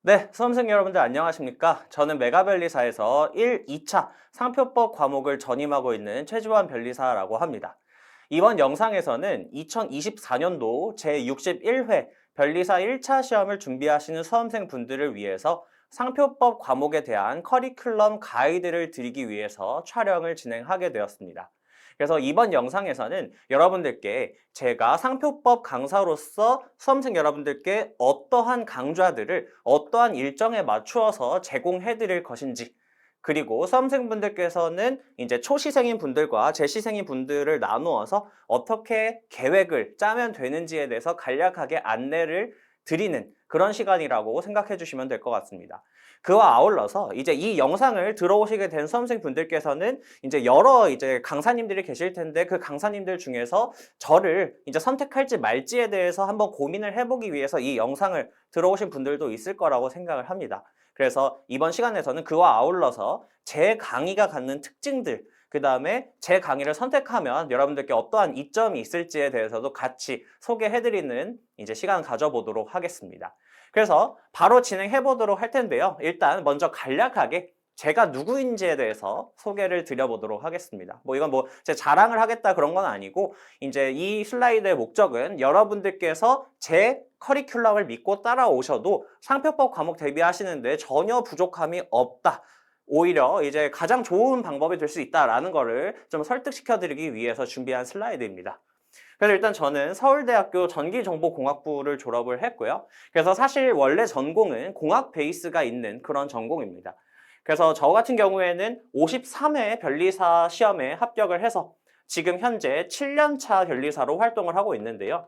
네, 수험생 여러분들 안녕하십니까? 저는 메가변리사에서 1, 2차 상표법 과목을 전임하고 있는 최주환 변리사라고 합니다. 이번 영상에서는 2024년도 제61회 변리사 1차 시험을 준비하시는 수험생 분들을 위해서 상표법 과목에 대한 커리큘럼 가이드를 드리기 위해서 촬영을 진행하게 되었습니다. 그래서 이번 영상에서는 여러분들께 제가 상표법 강사로서 수험생 여러분들께 어떠한 강좌들을 어떠한 일정에 맞추어서 제공해 드릴 것인지, 그리고 수험생분들께서는 이제 초시생인 분들과 재시생인 분들을 나누어서 어떻게 계획을 짜면 되는지에 대해서 간략하게 안내를 드리는 그런 시간이라고 생각해 주시면 될 것 같습니다. 그와 아울러서 이제 이 영상을 들어오시게 된 수험생분들께서는 이제 여러 이제 강사님들이 계실 텐데, 그 강사님들 중에서 저를 이제 선택할지 말지에 대해서 한번 고민을 해보기 위해서 이 영상을 들어오신 분들도 있을 거라고 생각을 합니다. 그래서 이번 시간에서는 그와 아울러서 제 강의가 갖는 특징들, 그 다음에 제 강의를 선택하면 여러분들께 어떠한 이점이 있을지에 대해서도 같이 소개해드리는 이제 시간 가져보도록 하겠습니다. 그래서 바로 진행해 보도록 할 텐데요. 일단 먼저 간략하게 제가 누구인지에 대해서 소개를 드려보도록 하겠습니다. 이건 제 자랑을 하겠다 그런 건 아니고, 이제 이 슬라이드의 목적은 여러분들께서 제 커리큘럼을 믿고 따라오셔도 상표법 과목 대비하시는데 전혀 부족함이 없다, 오히려 이제 가장 좋은 방법이 될 수 있다라는 거를 좀 설득시켜 드리기 위해서 준비한 슬라이드입니다. 그래서 일단 저는 서울대학교 전기정보공학부를 졸업을 했고요. 그래서 사실 원래 전공은 공학 베이스가 있는 그런 전공입니다. 그래서 저 같은 경우에는 53회 변리사 시험에 합격을 해서 지금 현재 7년차 변리사로 활동을 하고 있는데요.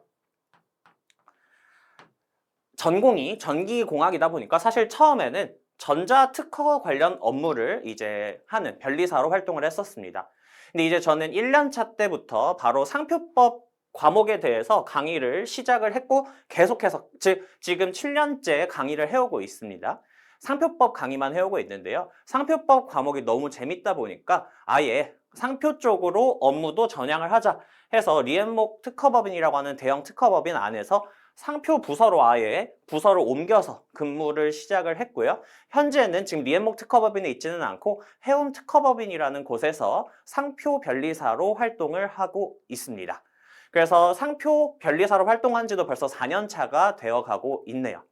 전공이 전기공학이다 보니까 사실 처음에는 전자특허 관련 업무를 이제 하는 변리사로 활동을 했었습니다. 근데 이제 저는 1년차 때부터 바로 상표법 과목에 대해서 강의를 시작을 했고, 계속해서 즉 지금 7년째 강의를 해오고 있습니다. 상표법 강의만 해오고 있는데요. 상표법 과목이 너무 재밌다 보니까 아예 상표 쪽으로 업무도 전향을 하자 해서 리앤목 특허법인이라고 하는 대형 특허법인 안에서 상표 부서로 아예 부서를 옮겨서 근무를 시작을 했고요. 현재는 지금 리앤목 특허법인에 있지는 않고 해움 특허법인이라는 곳에서 상표 변리사로 활동을 하고 있습니다. 그래서 상표 변리사로 활동한 지도 벌써 4년 차가 되어 가고 있네요.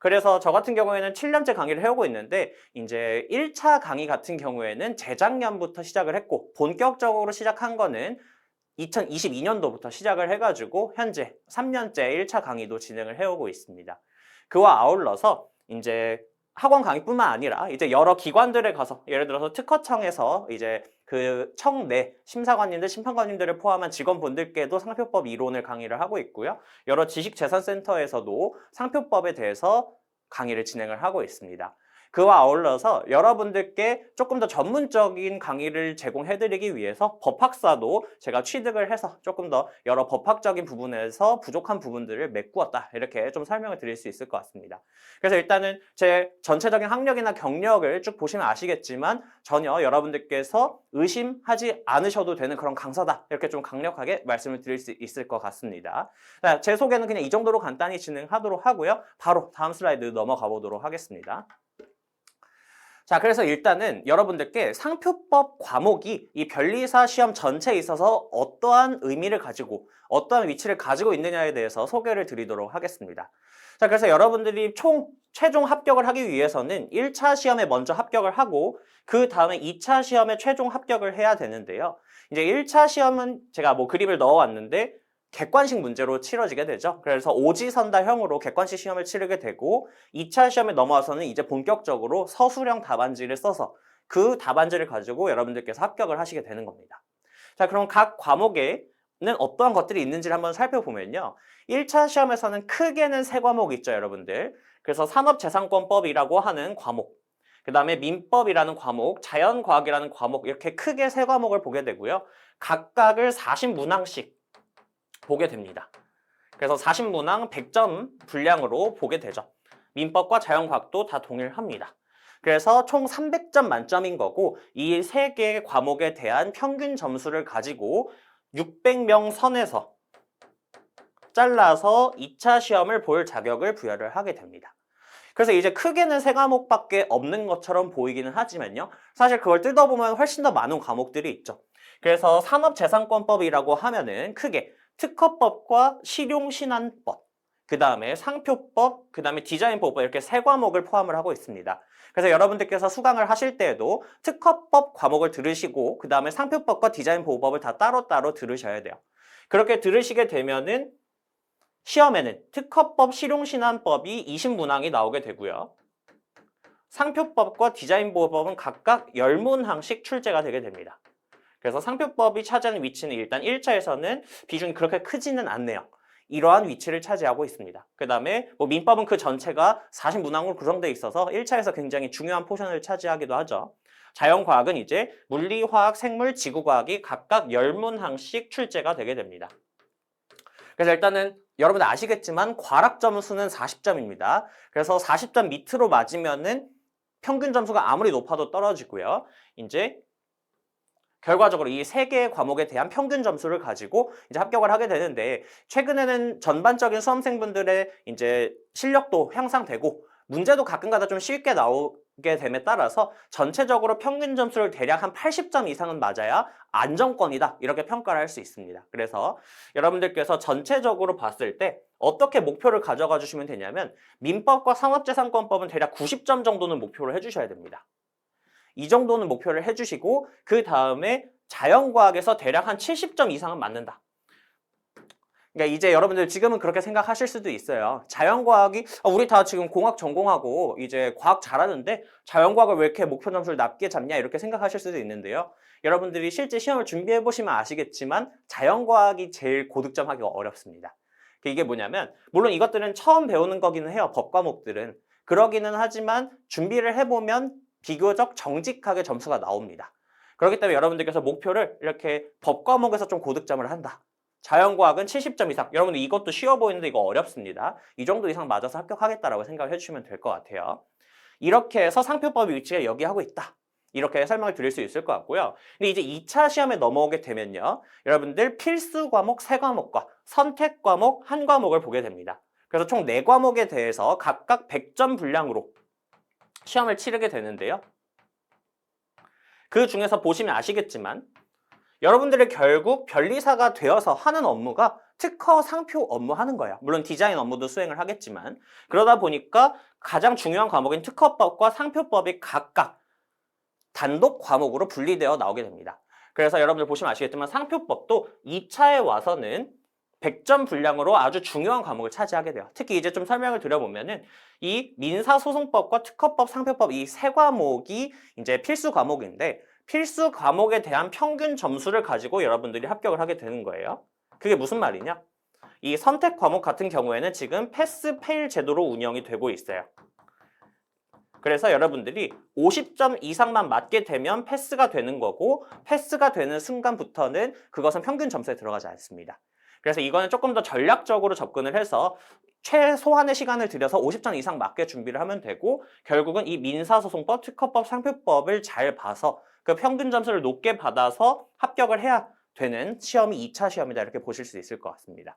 그래서 저 같은 경우에는 7년째 강의를 해오고 있는데, 이제 1차 강의 같은 경우에는 재작년부터 시작을 했고, 본격적으로 시작한 거는 2022년도부터 시작을 해가지고 현재 3년째 1차 강의도 진행을 해오고 있습니다. 그와 아울러서 이제 학원 강의뿐만 아니라 이제 여러 기관들에 가서, 예를 들어서 특허청에서 이제 그 청 내 심사관님들, 심판관님들을 포함한 직원분들께도 상표법 이론을 강의를 하고 있고요. 여러 지식재산센터에서도 상표법에 대해서 강의를 진행을 하고 있습니다. 그와 아울러서 여러분들께 조금 더 전문적인 강의를 제공해드리기 위해서 법학사도 제가 취득을 해서 조금 더 여러 법학적인 부분에서 부족한 부분들을 메꾸었다, 이렇게 좀 설명을 드릴 수 있을 것 같습니다. 그래서 일단은 제 전체적인 학력이나 경력을 쭉 보시면 아시겠지만 전혀 여러분들께서 의심하지 않으셔도 되는 그런 강사다, 이렇게 좀 강력하게 말씀을 드릴 수 있을 것 같습니다. 제 소개는 그냥 이 정도로 간단히 진행하도록 하고요. 바로 다음 슬라이드 넘어가 보도록 하겠습니다. 자, 그래서 일단은 여러분들께 상표법 과목이 이 변리사 시험 전체에 있어서 어떠한 의미를 가지고 어떠한 위치를 가지고 있느냐에 대해서 소개를 드리도록 하겠습니다. 자, 그래서 여러분들이 최종 합격을 하기 위해서는 1차 시험에 먼저 합격을 하고 그 다음에 2차 시험에 최종 합격을 해야 되는데요. 이제 1차 시험은 제가 그림을 넣어왔는데 객관식 문제로 치러지게 되죠. 그래서 오지선다형으로 객관식 시험을 치르게 되고, 2차 시험에 넘어와서는 이제 본격적으로 서술형 답안지를 써서 그 답안지를 가지고 여러분들께서 합격을 하시게 되는 겁니다. 자, 그럼 각 과목에는 어떠한 것들이 있는지를 한번 살펴보면요. 1차 시험에서는 크게는 3과목이 있죠, 여러분들. 그래서 산업재산권법이라고 하는 과목, 그 다음에 민법이라는 과목, 자연과학이라는 과목, 이렇게 크게 3과목을 보게 되고요. 각각을 40문항씩 보게 됩니다. 그래서 40문항 100점 분량으로 보게 되죠. 민법과 자연과학도 다 동일합니다. 그래서 총 300점 만점인 거고, 이 3개의 과목에 대한 평균 점수를 가지고 600명 선에서 잘라서 2차 시험을 볼 자격을 부여를 하게 됩니다. 그래서 이제 크게는 세 과목밖에 없는 것처럼 보이기는 하지만요. 사실 그걸 뜯어보면 훨씬 더 많은 과목들이 있죠. 그래서 산업재산권법이라고 하면은 크게 특허법과 실용신안법, 그 다음에 상표법, 그 다음에 디자인보호법 이렇게 세 과목을 포함을 하고 있습니다. 그래서 여러분들께서 수강을 하실 때에도 특허법 과목을 들으시고 그 다음에 상표법과 디자인보호법을 다 따로따로 들으셔야 돼요. 그렇게 들으시게 되면은 시험에는 특허법 실용신안법이 20문항이 나오게 되고요. 상표법과 디자인보호법은 각각 10문항씩 출제가 되게 됩니다. 그래서 상표법이 차지하는 위치는 일단 1차에서는 비중이 그렇게 크지는 않네요. 이러한 위치를 차지하고 있습니다. 그 다음에 민법은 그 전체가 40문항으로 구성되어 있어서 1차에서 굉장히 중요한 포션을 차지하기도 하죠. 자연과학은 이제 물리, 화학, 생물, 지구과학이 각각 10문항씩 출제가 되게 됩니다. 그래서 일단은 여러분 아시겠지만 과락 점수는 40점입니다. 그래서 40점 밑으로 맞으면은 평균 점수가 아무리 높아도 떨어지고요. 이제 결과적으로 이 세 개의 과목에 대한 평균 점수를 가지고 이제 합격을 하게 되는데 최근에는 전반적인 수험생분들의 이제 실력도 향상되고 문제도 가끔가다 좀 쉽게 나오게 됨에 따라서 전체적으로 평균 점수를 대략 한 80점 이상은 맞아야 안정권이다 이렇게 평가를 할 수 있습니다. 그래서 여러분들께서 전체적으로 봤을 때 어떻게 목표를 가져가 주시면 되냐면 민법과 산업재산권법은 대략 90점 정도는 목표를 해주셔야 됩니다. 이 정도는 목표를 해주시고 그 다음에 자연과학에서 대략 한 70점 이상은 맞는다. 그러니까 이제 여러분들 지금은 그렇게 생각하실 수도 있어요. 자연과학이 우리 다 지금 공학 전공하고 이제 과학 잘하는데 자연과학을 왜 이렇게 목표 점수를 낮게 잡냐 이렇게 생각하실 수도 있는데요. 여러분들이 실제 시험을 준비해 보시면 아시겠지만 자연과학이 제일 고득점 하기가 어렵습니다. 이게 뭐냐면 물론 이것들은 처음 배우는 거기는 해요. 법 과목들은. 그러기는 하지만 준비를 해보면 비교적 정직하게 점수가 나옵니다. 그렇기 때문에 여러분들께서 목표를 이렇게 법 과목에서 좀 고득점을 한다. 자연과학은 70점 이상. 여러분들 이것도 쉬워 보이는데 이거 어렵습니다. 이 정도 이상 맞아서 합격하겠다라고 생각을 해주시면 될 것 같아요. 이렇게 해서 상표법의 위치가 여기 하고 있다. 이렇게 설명을 드릴 수 있을 것 같고요. 근데 이제 2차 시험에 넘어오게 되면요. 여러분들 필수 과목 3과목과 선택 과목 1과목을 보게 됩니다. 그래서 총 4과목에 대해서 각각 100점 분량으로 시험을 치르게 되는데요. 그 중에서 보시면 아시겠지만 여러분들이 결국 변리사가 되어서 하는 업무가 특허 상표 업무 하는 거예요. 물론 디자인 업무도 수행을 하겠지만 그러다 보니까 가장 중요한 과목인 특허법과 상표법이 각각 단독 과목으로 분리되어 나오게 됩니다. 그래서 여러분들 보시면 아시겠지만 상표법도 2차에 와서는 100점 분량으로 아주 중요한 과목을 차지하게 돼요. 특히 이제 좀 설명을 드려보면은 이 민사소송법과 특허법, 상표법 이 세 과목이 이제 필수 과목인데 필수 과목에 대한 평균 점수를 가지고 여러분들이 합격을 하게 되는 거예요. 그게 무슨 말이냐? 이 선택 과목 같은 경우에는 지금 패스 페일 제도로 운영이 되고 있어요. 그래서 여러분들이 50점 이상만 맞게 되면 패스가 되는 거고 패스가 되는 순간부터는 그것은 평균 점수에 들어가지 않습니다. 그래서 이거는 조금 더 전략적으로 접근을 해서 최소한의 시간을 들여서 50점 이상 맞게 준비를 하면 되고 결국은 이 민사소송법, 특허법, 상표법을 잘 봐서 그 평균 점수를 높게 받아서 합격을 해야 되는 시험이 2차 시험이다 이렇게 보실 수 있을 것 같습니다.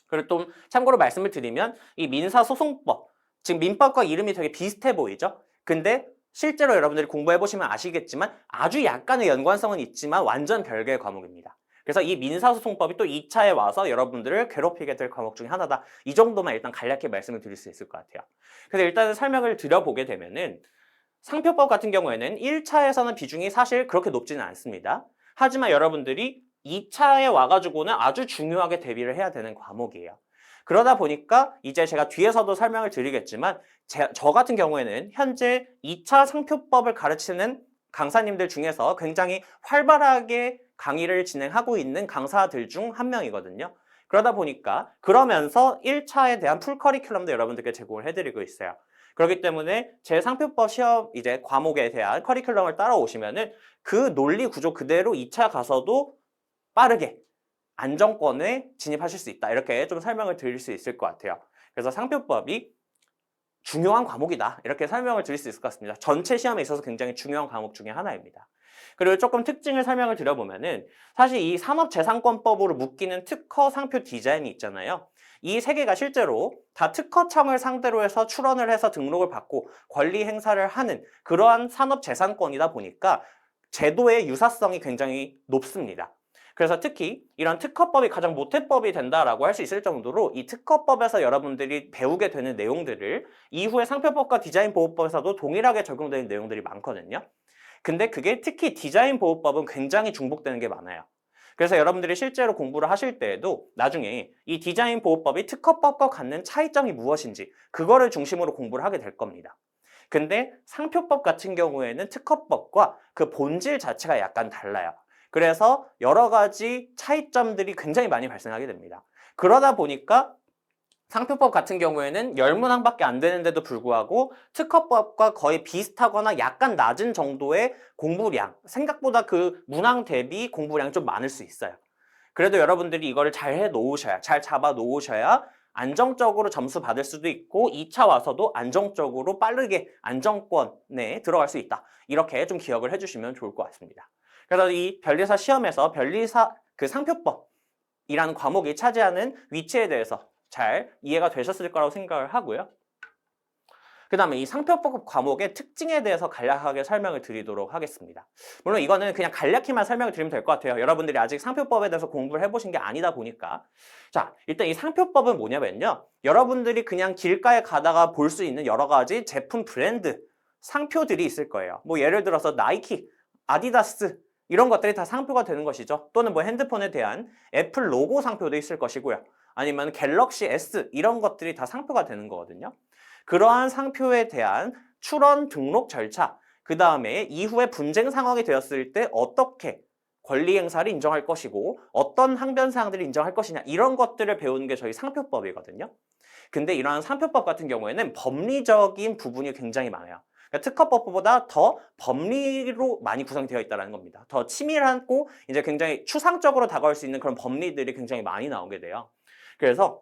그리고 또 참고로 말씀을 드리면 이 민사소송법, 지금 민법과 이름이 되게 비슷해 보이죠? 근데 실제로 여러분들이 공부해 보시면 아시겠지만 아주 약간의 연관성은 있지만 완전 별개의 과목입니다. 그래서 이 민사소송법이 또 2차에 와서 여러분들을 괴롭히게 될 과목 중에 하나다. 이 정도만 일단 간략히 말씀을 드릴 수 있을 것 같아요. 그래서 일단은 설명을 드려보게 되면은 상표법 같은 경우에는 1차에서는 비중이 사실 그렇게 높지는 않습니다. 하지만 여러분들이 2차에 와가지고는 아주 중요하게 대비를 해야 되는 과목이에요. 그러다 보니까 이제 제가 뒤에서도 설명을 드리겠지만 저 같은 경우에는 현재 2차 상표법을 가르치는 강사님들 중에서 굉장히 활발하게 강의를 진행하고 있는 강사들 중 한 명이거든요. 그러다 보니까 그러면서 1차에 대한 풀 커리큘럼도 여러분들께 제공을 해드리고 있어요. 그렇기 때문에 제 상표법 시험 이제 과목에 대한 커리큘럼을 따라오시면은 그 논리 구조 그대로 2차 가서도 빠르게 안정권에 진입하실 수 있다. 이렇게 좀 설명을 드릴 수 있을 것 같아요. 그래서 상표법이 중요한 과목이다. 이렇게 설명을 드릴 수 있을 것 같습니다. 전체 시험에 있어서 굉장히 중요한 과목 중에 하나입니다. 그리고 조금 특징을 설명을 드려보면은 사실 이 산업재산권법으로 묶이는 특허, 상표, 디자인이 있잖아요. 이 세 개가 실제로 다 특허청을 상대로 해서 출원을 해서 등록을 받고 권리 행사를 하는 그러한 산업재산권이다 보니까 제도의 유사성이 굉장히 높습니다. 그래서 특히 이런 특허법이 가장 모태법이 된다라고 할 수 있을 정도로 이 특허법에서 여러분들이 배우게 되는 내용들을 이후에 상표법과 디자인보호법에서도 동일하게 적용되는 내용들이 많거든요. 근데 그게 특히 디자인보호법은 굉장히 중복되는 게 많아요. 그래서 여러분들이 실제로 공부를 하실 때에도 나중에 이 디자인보호법이 특허법과 갖는 차이점이 무엇인지 그거를 중심으로 공부를 하게 될 겁니다. 근데 상표법 같은 경우에는 특허법과 그 본질 자체가 약간 달라요. 그래서 여러 가지 차이점들이 굉장히 많이 발생하게 됩니다. 그러다 보니까 상표법 같은 경우에는 10문항밖에 안 되는데도 불구하고 특허법과 거의 비슷하거나 약간 낮은 정도의 공부량, 생각보다 그 문항 대비 공부량이 좀 많을 수 있어요. 그래도 여러분들이 이거를 잘 해놓으셔야, 잘 잡아놓으셔야 안정적으로 점수 받을 수도 있고 2차 와서도 안정적으로 빠르게 안정권에 들어갈 수 있다. 이렇게 좀 기억을 해주시면 좋을 것 같습니다. 그래서 이 변리사 시험에서 그 상표법이라는 과목이 차지하는 위치에 대해서 잘 이해가 되셨을 거라고 생각을 하고요. 그 다음에 이 상표법 과목의 특징에 대해서 간략하게 설명을 드리도록 하겠습니다. 물론 이거는 그냥 간략히만 설명을 드리면 될 것 같아요. 여러분들이 아직 상표법에 대해서 공부를 해보신 게 아니다 보니까. 자, 일단 이 상표법은 뭐냐면요. 여러분들이 그냥 길가에 가다가 볼 수 있는 여러 가지 제품 브랜드, 상표들이 있을 거예요. 뭐 예를 들어서 나이키, 아디다스 이런 것들이 다 상표가 되는 것이죠. 또는 뭐 핸드폰에 대한 애플 로고 상표도 있을 것이고요. 아니면 갤럭시 S 이런 것들이 다 상표가 되는 거거든요. 그러한 상표에 대한 출원 등록 절차, 그 다음에 이후에 분쟁 상황이 되었을 때 어떻게 권리 행사를 인정할 것이고 어떤 항변사항들을 인정할 것이냐 이런 것들을 배우는 게 저희 상표법이거든요. 근데 이러한 상표법 같은 경우에는 법리적인 부분이 굉장히 많아요. 그러니까 특허법보다 더 법리로 많이 구성이 되어 있다는 겁니다. 더 치밀하고 이제 굉장히 추상적으로 다가올 수 있는 그런 법리들이 굉장히 많이 나오게 돼요. 그래서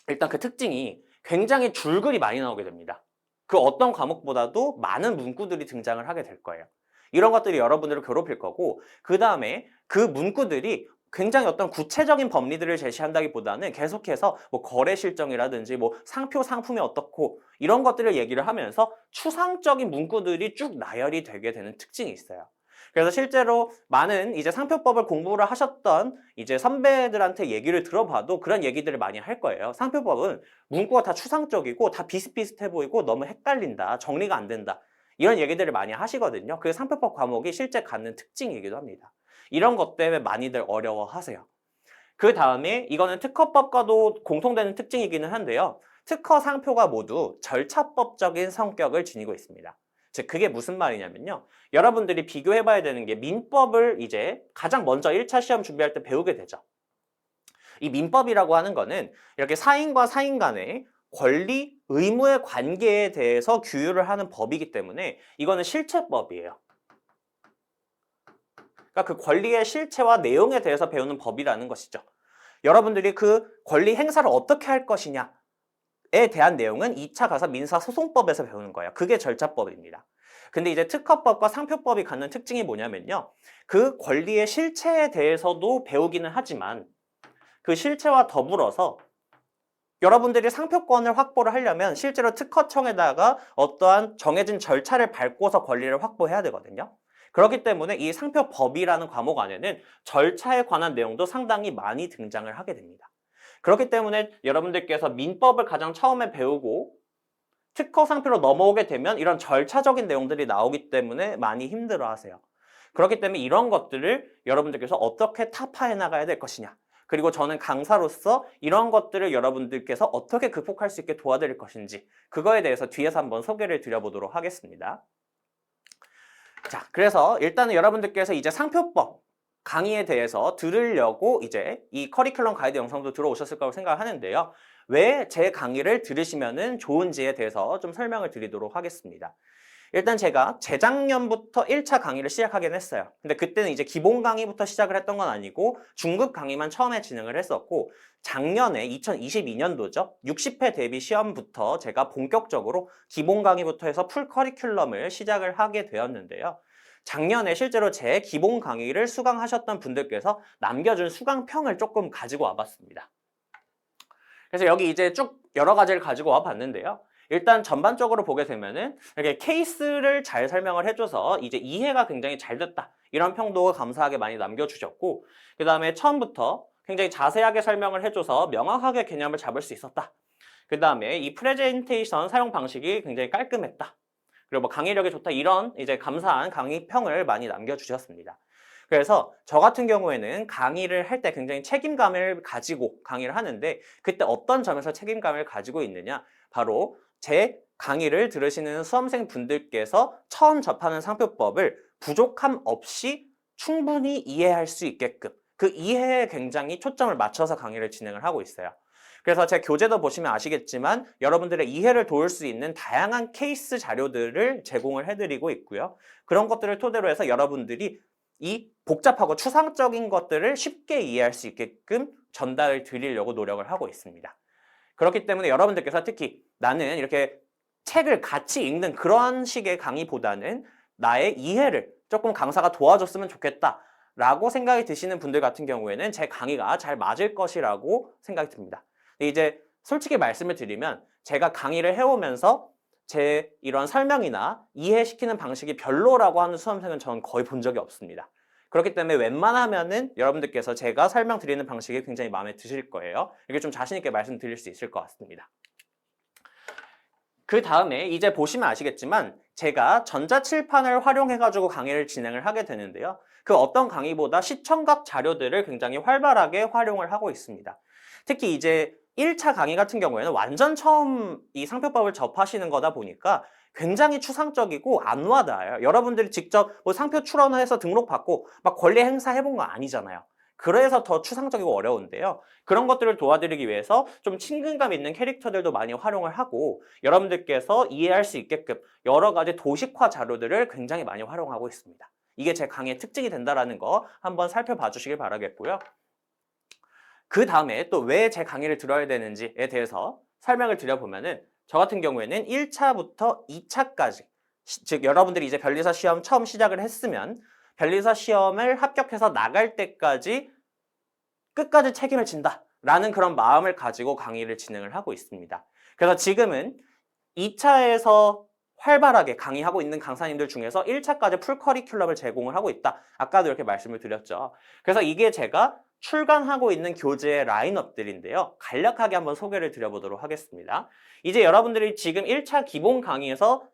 일단 그 특징이 굉장히 줄글이 많이 나오게 됩니다. 그 어떤 과목보다도 많은 문구들이 등장을 하게 될 거예요. 이런 것들이 여러분들을 괴롭힐 거고 그 다음에 그 문구들이 굉장히 어떤 구체적인 법리들을 제시한다기보다는 계속해서 뭐 거래 실정이라든지 뭐 상표 상품이 어떻고 이런 것들을 얘기를 하면서 추상적인 문구들이 쭉 나열이 되게 되는 특징이 있어요. 그래서 실제로 많은 이제 상표법을 공부를 하셨던 이제 선배들한테 얘기를 들어봐도 그런 얘기들을 많이 할 거예요. 상표법은 문구가 다 추상적이고 다 비슷비슷해 보이고 너무 헷갈린다. 정리가 안 된다. 이런 얘기들을 많이 하시거든요. 그게 상표법 과목이 실제 갖는 특징이기도 합니다. 이런 것 때문에 많이들 어려워하세요. 그 다음에 이거는 특허법과도 공통되는 특징이기는 한데요. 특허 상표가 모두 절차법적인 성격을 지니고 있습니다. 즉 그게 무슨 말이냐면요. 여러분들이 비교해봐야 되는 게 민법을 이제 가장 먼저 1차 시험 준비할 때 배우게 되죠. 이 민법이라고 하는 거는 이렇게 사인과 사인 간의 권리, 의무의 관계에 대해서 규율을 하는 법이기 때문에 이거는 실체법이에요. 그러니까 그 권리의 실체와 내용에 대해서 배우는 법이라는 것이죠. 여러분들이 그 권리 행사를 어떻게 할 것이냐에 대한 내용은 2차 가서 민사소송법에서 배우는 거예요. 그게 절차법입니다. 근데 이제 특허법과 상표법이 갖는 특징이 뭐냐면요. 그 권리의 실체에 대해서도 배우기는 하지만 그 실체와 더불어서 여러분들이 상표권을 확보를 하려면 실제로 특허청에다가 어떠한 정해진 절차를 밟고서 권리를 확보해야 되거든요. 그렇기 때문에 이 상표법이라는 과목 안에는 절차에 관한 내용도 상당히 많이 등장을 하게 됩니다. 그렇기 때문에 여러분들께서 민법을 가장 처음에 배우고 특허 상표로 넘어오게 되면 이런 절차적인 내용들이 나오기 때문에 많이 힘들어하세요. 그렇기 때문에 이런 것들을 여러분들께서 어떻게 타파해 나가야 될 것이냐. 그리고 저는 강사로서 이런 것들을 여러분들께서 어떻게 극복할 수 있게 도와드릴 것인지 그거에 대해서 뒤에서 한번 소개를 드려보도록 하겠습니다. 자, 그래서 일단은 여러분들께서 이제 상표법 강의에 대해서 들으려고 이제 이 커리큘럼 가이드 영상도 들어오셨을 거라고 생각하는데요. 왜 제 강의를 들으시면 좋은지에 대해서 좀 설명을 드리도록 하겠습니다. 일단 제가 재작년부터 1차 강의를 시작하긴 했어요. 근데 그때는 이제 기본 강의부터 시작을 했던 건 아니고 중급 강의만 처음에 진행을 했었고 작년에 2022년도죠. 60회 대비 시험부터 제가 본격적으로 기본 강의부터 해서 풀 커리큘럼을 시작을 하게 되었는데요. 작년에 실제로 제 기본 강의를 수강하셨던 분들께서 남겨준 수강평을 조금 가지고 와봤습니다. 그래서 여기 이제 쭉 여러 가지를 가지고 와 봤는데요. 일단 전반적으로 보게 되면은 이렇게 케이스를 잘 설명을 해줘서 이제 이해가 굉장히 잘 됐다. 이런 평도 감사하게 많이 남겨주셨고, 그 다음에 처음부터 굉장히 자세하게 설명을 해줘서 명확하게 개념을 잡을 수 있었다. 그 다음에 이 프레젠테이션 사용 방식이 굉장히 깔끔했다. 그리고 뭐 강의력이 좋다. 이런 이제 감사한 강의 평을 많이 남겨주셨습니다. 그래서 저 같은 경우에는 강의를 할 때 굉장히 책임감을 가지고 강의를 하는데, 그때 어떤 점에서 책임감을 가지고 있느냐? 바로 제 강의를 들으시는 수험생 분들께서 처음 접하는 상표법을 부족함 없이 충분히 이해할 수 있게끔 그 이해에 굉장히 초점을 맞춰서 강의를 진행을 하고 있어요. 그래서 제 교재도 보시면 아시겠지만 여러분들의 이해를 도울 수 있는 다양한 케이스 자료들을 제공을 해드리고 있고요. 그런 것들을 토대로 해서 여러분들이 이 복잡하고 추상적인 것들을 쉽게 이해할 수 있게끔 전달을 드리려고 노력을 하고 있습니다. 그렇기 때문에 여러분들께서 특히 나는 이렇게 책을 같이 읽는 그런 식의 강의보다는 나의 이해를 조금 강사가 도와줬으면 좋겠다 라고 생각이 드시는 분들 같은 경우에는 제 강의가 잘 맞을 것이라고 생각이 듭니다. 이제 솔직히 말씀을 드리면 제가 강의를 해오면서 제 이런 설명이나 이해시키는 방식이 별로라고 하는 수험생은 저는 거의 본 적이 없습니다. 그렇기 때문에 웬만하면은 여러분들께서 제가 설명드리는 방식이 굉장히 마음에 드실 거예요. 이게 좀 자신 있게 말씀드릴 수 있을 것 같습니다. 그 다음에 이제 보시면 아시겠지만 제가 전자칠판을 활용해가지고 강의를 진행을 하게 되는데요. 그 어떤 강의보다 시청각 자료들을 굉장히 활발하게 활용을 하고 있습니다. 특히 이제 1차 강의 같은 경우에는 완전 처음 이 상표법을 접하시는 거다 보니까 굉장히 추상적이고 안 와닿아요. 여러분들이 직접 뭐 상표 출원해서 등록받고 막 권리 행사해본 거 아니잖아요. 그래서 더 추상적이고 어려운데요. 그런 것들을 도와드리기 위해서 좀 친근감 있는 캐릭터들도 많이 활용을 하고 여러분들께서 이해할 수 있게끔 여러 가지 도식화 자료들을 굉장히 많이 활용하고 있습니다. 이게 제 강의의 특징이 된다는 거 한번 살펴봐 주시길 바라겠고요. 그 다음에 또 왜 제 강의를 들어야 되는지에 대해서 설명을 드려보면은 저 같은 경우에는 1차부터 2차까지 즉 여러분들이 이제 변리사 시험 처음 시작을 했으면 변리사 시험을 합격해서 나갈 때까지 끝까지 책임을 진다라는 그런 마음을 가지고 강의를 진행을 하고 있습니다. 그래서 지금은 2차에서 활발하게 강의하고 있는 강사님들 중에서 1차까지 풀 커리큘럼을 제공을 하고 있다. 아까도 이렇게 말씀을 드렸죠. 그래서 이게 제가 출간하고 있는 교재의 라인업들인데요. 간략하게 한번 소개를 드려보도록 하겠습니다. 이제 여러분들이 지금 1차 기본 강의에서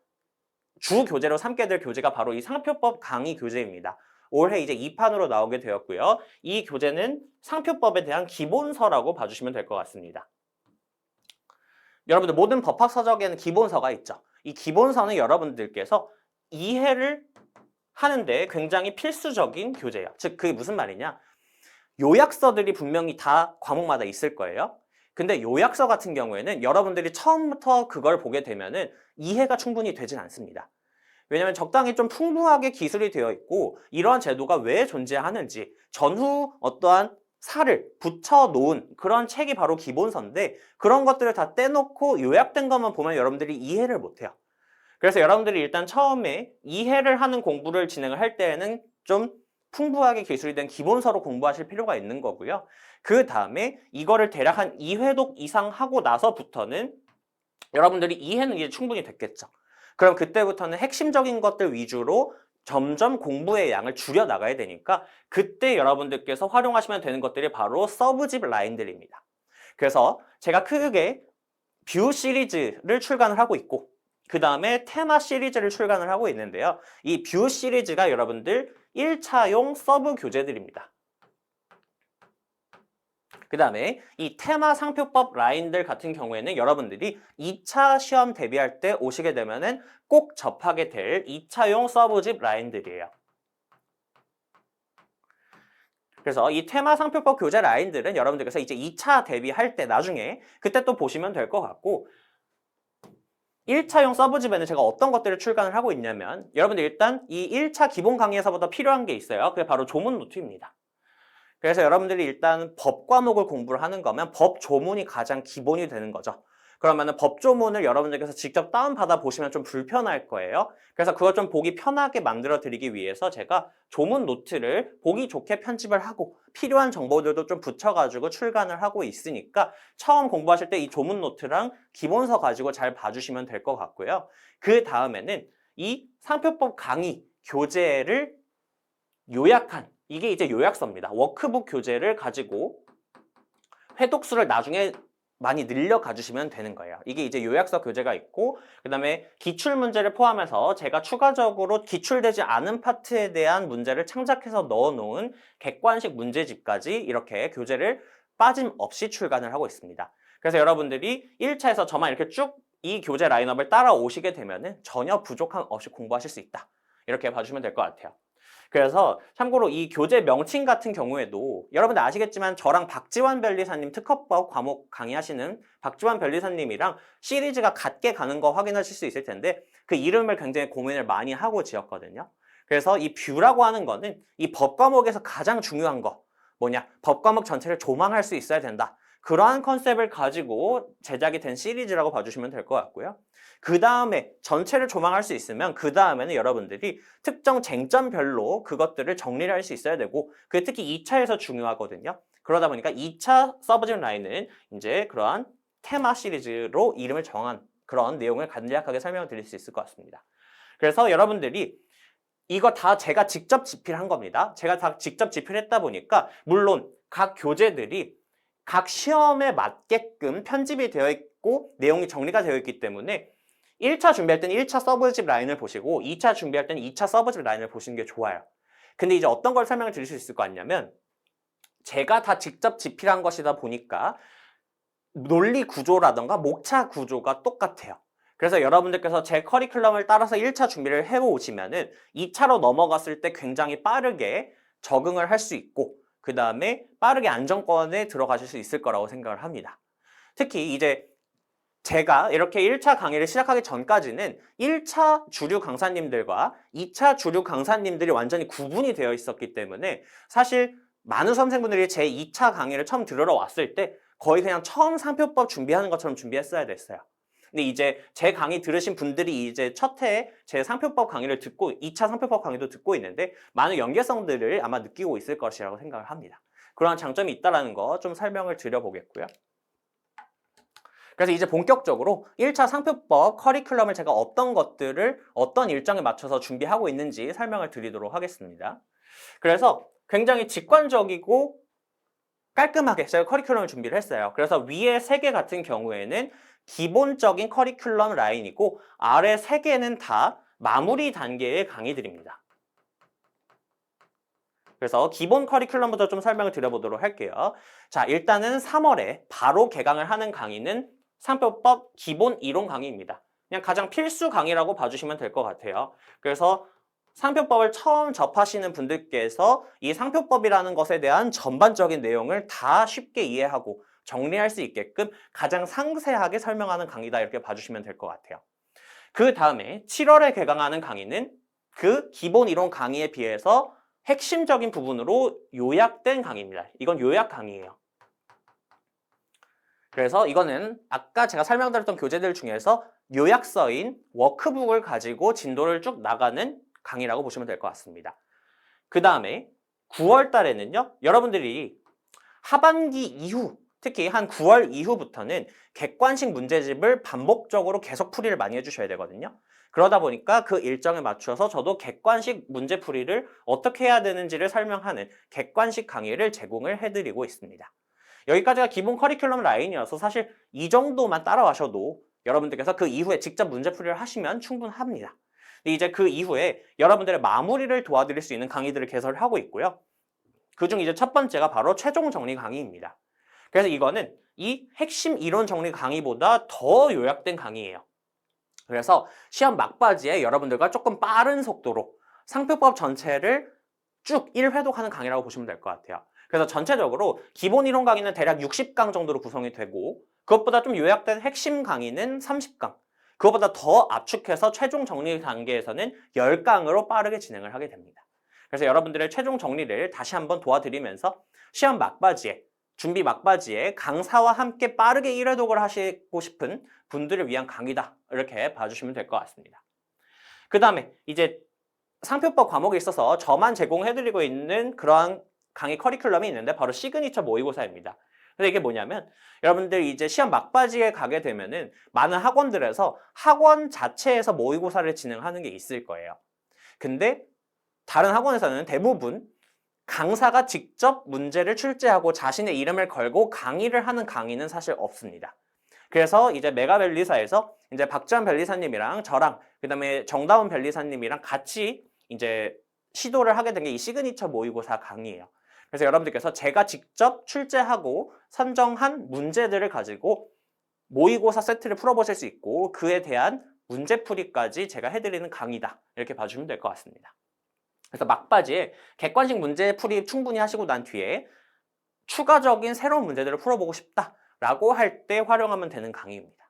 주 교재로 삼게 될 교재가 바로 이 상표법 강의 교재입니다. 올해 이제 2판으로 나오게 되었고요. 이 교재는 상표법에 대한 기본서라고 봐주시면 될 것 같습니다. 여러분들 모든 법학서적에는 기본서가 있죠. 이 기본서는 여러분들께서 이해를 하는데 굉장히 필수적인 교재예요. 즉 그게 무슨 말이냐? 요약서들이 분명히 다 과목마다 있을 거예요. 근데 요약서 같은 경우에는 여러분들이 처음부터 그걸 보게 되면은 이해가 충분히 되진 않습니다. 왜냐하면 적당히 좀 풍부하게 기술이 되어 있고 이러한 제도가 왜 존재하는지 전후 어떠한 살을 붙여 놓은 그런 책이 바로 기본서인데 그런 것들을 다 떼놓고 요약된 것만 보면 여러분들이 이해를 못해요. 그래서 여러분들이 일단 처음에 이해를 하는 공부를 진행을 할 때에는 좀 풍부하게 기술이 된 기본서로 공부하실 필요가 있는 거고요. 그 다음에 이거를 대략 한 2회독 이상 하고 나서부터는 여러분들이 이해는 이제 충분히 됐겠죠. 그럼 그때부터는 핵심적인 것들 위주로 점점 공부의 양을 줄여 나가야 되니까 그때 여러분들께서 활용하시면 되는 것들이 바로 서브집 라인들입니다. 그래서 제가 크게 뷰 시리즈를 출간을 하고 있고 그 다음에 테마 시리즈를 출간을 하고 있는데요. 이 뷰 시리즈가 여러분들 1차용 서브 교재들입니다. 그 다음에 이 테마 상표법 라인들 같은 경우에는 여러분들이 2차 시험 대비할 때 오시게 되면은 꼭 접하게 될 2차용 서브집 라인들이에요. 그래서 이 테마 상표법 교재 라인들은 여러분들께서 이제 2차 대비할 때 나중에 그때 또 보시면 될 것 같고 1차용 서브집에는 제가 어떤 것들을 출간을 하고 있냐면 여러분들 일단 이 1차 기본 강의에서부터 필요한 게 있어요. 그게 바로 조문 노트입니다. 그래서 여러분들이 일단 법 과목을 공부를 하는 거면 법 조문이 가장 기본이 되는 거죠. 그러면은 법조문을 여러분들께서 직접 다운받아 보시면 좀 불편할 거예요. 그래서 그걸 좀 보기 편하게 만들어 드리기 위해서 제가 조문 노트를 보기 좋게 편집을 하고 필요한 정보들도 좀 붙여가지고 출간을 하고 있으니까 처음 공부하실 때 이 조문 노트랑 기본서 가지고 잘 봐주시면 될 것 같고요. 그 다음에는 이 상표법 강의 교재를 요약한, 이게 이제 요약서입니다. 워크북 교재를 가지고 회독수를 나중에 많이 늘려 가주시면 되는 거예요. 이게 이제 요약서 교재가 있고, 그 다음에 기출문제를 포함해서 제가 추가적으로 기출되지 않은 파트에 대한 문제를 창작해서 넣어놓은 객관식 문제집까지 이렇게 교재를 빠짐없이 출간을 하고 있습니다. 그래서 여러분들이 1차에서 저만 이렇게 쭉 이 교재 라인업을 따라오시게 되면은 전혀 부족함 없이 공부하실 수 있다. 이렇게 봐주시면 될 것 같아요. 그래서 참고로 이 교재 명칭 같은 경우에도 여러분들 아시겠지만 저랑 박지환 변리사님 특허법 과목 강의하시는 박지환 변리사님이랑 시리즈가 같게 가는 거 확인하실 수 있을 텐데 그 이름을 굉장히 고민을 많이 하고 지었거든요. 그래서 이 뷰라고 하는 거는 이 법 과목에서 가장 중요한 거 뭐냐, 법 과목 전체를 조망할 수 있어야 된다. 그러한 컨셉을 가지고 제작이 된 시리즈라고 봐주시면 될 것 같고요. 그 다음에 전체를 조망할 수 있으면 그 다음에는 여러분들이 특정 쟁점별로 그것들을 정리를 할 수 있어야 되고 그게 특히 2차에서 중요하거든요. 그러다 보니까 2차 서브젝트 라인은 이제 그러한 테마 시리즈로 이름을 정한 그런 내용을 간략하게 설명을 드릴 수 있을 것 같습니다. 그래서 여러분들이 이거 다 제가 직접 집필한 겁니다. 제가 다 직접 집필했다 보니까 물론 각 교재들이 각 시험에 맞게끔 편집이 되어 있고 내용이 정리가 되어 있기 때문에 1차 준비할 때는 1차 서브집 라인을 보시고 2차 준비할 때는 2차 서브집 라인을 보시는 게 좋아요. 근데 이제 어떤 걸 설명을 드릴 수 있을 거 아니냐면 제가 다 직접 집필한 것이다 보니까 논리 구조라던가 목차 구조가 똑같아요. 그래서 여러분들께서 제 커리큘럼을 따라서 1차 준비를 해오시면은 2차로 넘어갔을 때 굉장히 빠르게 적응을 할 수 있고 그 다음에 빠르게 안정권에 들어가실 수 있을 거라고 생각을 합니다. 특히 이제 제가 이렇게 1차 강의를 시작하기 전까지는 1차 주류 강사님들과 2차 주류 강사님들이 완전히 구분이 되어 있었기 때문에 사실 많은 수험생분들이 제 2차 강의를 처음 들으러 왔을 때 거의 그냥 처음 상표법 준비하는 것처럼 준비했어야 됐어요. 근데 이제 제 강의 들으신 분들이 이제 첫 해에 제 상표법 강의를 듣고 2차 상표법 강의도 듣고 있는데 많은 연계성들을 아마 느끼고 있을 것이라고 생각을 합니다. 그런 장점이 있다는 거 좀 설명을 드려보겠고요. 그래서 이제 본격적으로 1차 상표법 커리큘럼을 제가 어떤 것들을 어떤 일정에 맞춰서 준비하고 있는지 설명을 드리도록 하겠습니다. 그래서 굉장히 직관적이고 깔끔하게 제가 커리큘럼을 준비를 했어요. 그래서 위에 3개 같은 경우에는 기본적인 커리큘럼 라인이고 아래 3개는 다 마무리 단계의 강의들입니다. 그래서 기본 커리큘럼부터 좀 설명을 드려보도록 할게요. 자, 일단은 3월에 바로 개강을 하는 강의는 상표법 기본 이론 강의입니다. 그냥 가장 필수 강의라고 봐주시면 될 것 같아요. 그래서 상표법을 처음 접하시는 분들께서 이 상표법이라는 것에 대한 전반적인 내용을 다 쉽게 이해하고 정리할 수 있게끔 가장 상세하게 설명하는 강의다 이렇게 봐주시면 될 것 같아요. 그 다음에 7월에 개강하는 강의는 그 기본 이론 강의에 비해서 핵심적인 부분으로 요약된 강의입니다. 이건 요약 강의예요. 그래서 이거는 아까 제가 설명드렸던 교재들 중에서 요약서인 워크북을 가지고 진도를 쭉 나가는 강의라고 보시면 될 것 같습니다. 그 다음에 9월 달에는요, 여러분들이 하반기 이후, 특히 한 9월 이후부터는 객관식 문제집을 반복적으로 계속 풀이를 많이 해주셔야 되거든요. 그러다 보니까 그 일정에 맞춰서 저도 객관식 문제풀이를 어떻게 해야 되는지를 설명하는 객관식 강의를 제공을 해드리고 있습니다. 여기까지가 기본 커리큘럼 라인이어서 사실 이 정도만 따라와셔도 여러분들께서 그 이후에 직접 문제풀이를 하시면 충분합니다. 근데 이제 그 이후에 여러분들의 마무리를 도와드릴 수 있는 강의들을 개설을 하고 있고요. 그중 이제 첫 번째가 바로 최종 정리 강의입니다. 그래서 이거는 이 핵심 이론 정리 강의보다 더 요약된 강의예요. 그래서 시험 막바지에 여러분들과 조금 빠른 속도로 상표법 전체를 쭉 1회독하는 강의라고 보시면 될 것 같아요. 그래서 전체적으로 기본 이론 강의는 대략 60강 정도로 구성이 되고 그것보다 좀 요약된 핵심 강의는 30강, 그것보다 더 압축해서 최종 정리 단계에서는 10강으로 빠르게 진행을 하게 됩니다. 그래서 여러분들의 최종 정리를 다시 한번 도와드리면서 시험 막바지에 준비 막바지에 강사와 함께 빠르게 1회독을 하시고 싶은 분들을 위한 강의다. 이렇게 봐주시면 될 것 같습니다. 그 다음에 이제 상표법 과목에 있어서 저만 제공해드리고 있는 그러한 강의 커리큘럼이 있는데 바로 시그니처 모의고사입니다. 근데 이게 뭐냐면 여러분들 이제 시험 막바지에 가게 되면은 많은 학원들에서 학원 자체에서 모의고사를 진행하는 게 있을 거예요. 근데 다른 학원에서는 대부분 강사가 직접 문제를 출제하고 자신의 이름을 걸고 강의를 하는 강의는 사실 없습니다. 그래서 이제 메가변리사에서 이제 박지원 변리사님이랑 저랑 그다음에 정다운 변리사님이랑 같이 이제 시도를 하게 된 게 이 시그니처 모의고사 강의예요. 그래서 여러분들께서 제가 직접 출제하고 선정한 문제들을 가지고 모의고사 세트를 풀어보실 수 있고 그에 대한 문제풀이까지 제가 해드리는 강의다. 이렇게 봐주시면 될 것 같습니다. 그래서 막바지에 객관식 문제풀이 충분히 하시고 난 뒤에 추가적인 새로운 문제들을 풀어보고 싶다라고 할 때 활용하면 되는 강의입니다.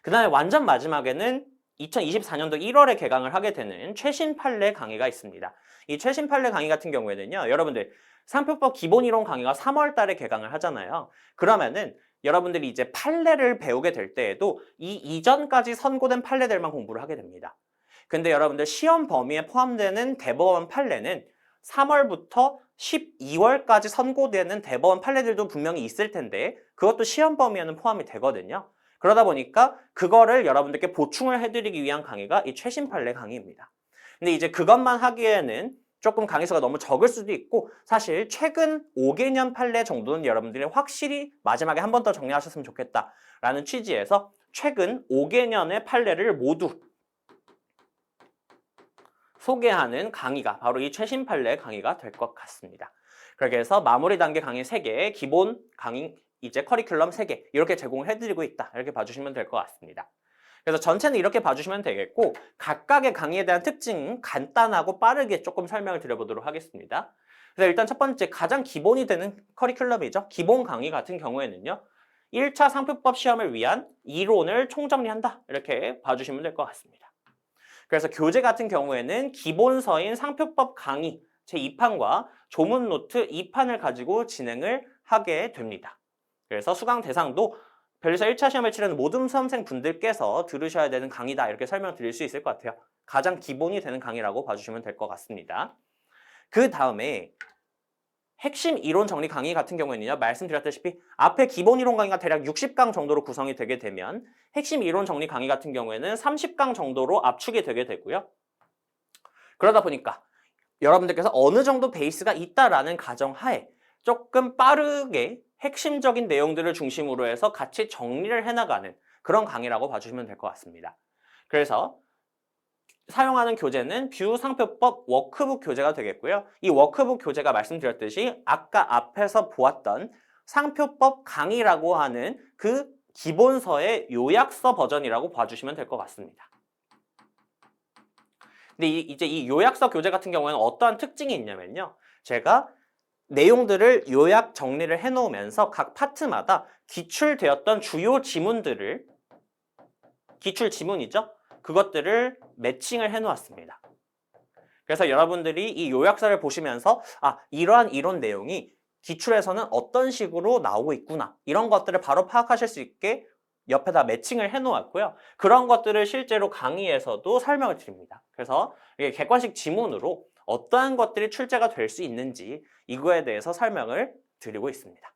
그 다음에 완전 마지막에는 2024년도 1월에 개강을 하게 되는 최신 판례 강의가 있습니다. 이 최신 판례 강의 같은 경우에는요. 여러분들 상표법 기본이론 강의가 3월 달에 개강을 하잖아요. 그러면은 여러분들이 이제 판례를 배우게 될 때에도 이 이전까지 선고된 판례들만 공부를 하게 됩니다. 근데 여러분들 시험 범위에 포함되는 대법원 판례는 3월부터 12월까지 선고되는 대법원 판례들도 분명히 있을 텐데 그것도 시험 범위에는 포함이 되거든요. 그러다 보니까 그거를 여러분들께 보충을 해드리기 위한 강의가 이 최신 판례 강의입니다. 근데 이제 그것만 하기에는 조금 강의수가 너무 적을 수도 있고 사실 최근 5개년 판례 정도는 여러분들이 확실히 마지막에 한 번 더 정리하셨으면 좋겠다라는 취지에서 최근 5개년의 판례를 모두 소개하는 강의가 바로 이 최신 판례 강의가 될 것 같습니다. 그렇게 해서 마무리 단계 강의 3개, 기본 강의 이제 커리큘럼 3개 이렇게 제공을 해드리고 있다. 이렇게 봐주시면 될 것 같습니다. 그래서 전체는 이렇게 봐주시면 되겠고 각각의 강의에 대한 특징 간단하고 빠르게 조금 설명을 드려보도록 하겠습니다. 그래서 일단 첫 번째 가장 기본이 되는 커리큘럼이죠. 기본 강의 같은 경우에는요. 1차 상표법 시험을 위한 이론을 총정리한다. 이렇게 봐주시면 될 것 같습니다. 그래서 교재 같은 경우에는 기본서인 상표법 강의 제2판과 조문 노트 2판을 가지고 진행을 하게 됩니다. 그래서 수강 대상도 변리사 1차 시험을 치르는 모든 수험생분들께서 들으셔야 되는 강의다 이렇게 설명드릴 수 있을 것 같아요. 가장 기본이 되는 강의라고 봐주시면 될 것 같습니다. 그 다음에 핵심 이론 정리 강의 같은 경우에는요. 말씀드렸다시피 앞에 기본 이론 강의가 대략 60강 정도로 구성이 되게 되면 핵심 이론 정리 강의 같은 경우에는 30강 정도로 압축이 되게 되고요. 그러다 보니까 여러분들께서 어느 정도 베이스가 있다라는 가정하에 조금 빠르게 핵심적인 내용들을 중심으로 해서 같이 정리를 해나가는 그런 강의라고 봐주시면 될 것 같습니다. 그래서 사용하는 교재는 뷰 상표법 워크북 교재가 되겠고요. 이 워크북 교재가 말씀드렸듯이 아까 앞에서 보았던 상표법 강의라고 하는 그 기본서의 요약서 버전이라고 봐주시면 될 것 같습니다. 근데 이제 이 요약서 교재 같은 경우에는 어떠한 특징이 있냐면요. 제가 내용들을 요약 정리를 해놓으면서 각 파트마다 기출되었던 주요 지문들을 기출 지문이죠. 그것들을 매칭을 해놓았습니다. 그래서 여러분들이 이 요약서를 보시면서 이러한 이론 내용이 기출에서는 어떤 식으로 나오고 있구나 이런 것들을 바로 파악하실 수 있게 옆에다 매칭을 해놓았고요. 그런 것들을 실제로 강의에서도 설명을 드립니다. 그래서 이게 객관식 지문으로 어떠한 것들이 출제가 될 수 있는지 이거에 대해서 설명을 드리고 있습니다.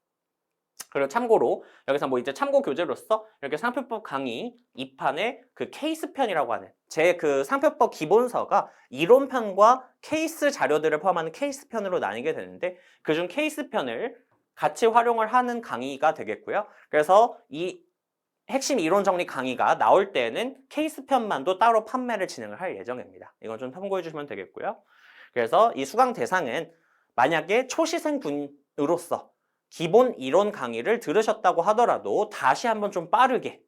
그리고 참고로 여기서 뭐 이제 참고 교재로서 이렇게 상표법 강의 2판의 그 케이스편이라고 하는 제 그 상표법 기본서가 이론편과 케이스 자료들을 포함하는 케이스편으로 나뉘게 되는데 그중 케이스편을 같이 활용을 하는 강의가 되겠고요. 그래서 이 핵심 이론 정리 강의가 나올 때는 케이스편만도 따로 판매를 진행을 할 예정입니다. 이건 좀 참고해 주시면 되겠고요. 그래서 이 수강 대상은 만약에 초시생 분으로서 기본 이론 강의를 들으셨다고 하더라도 다시 한번 좀 빠르게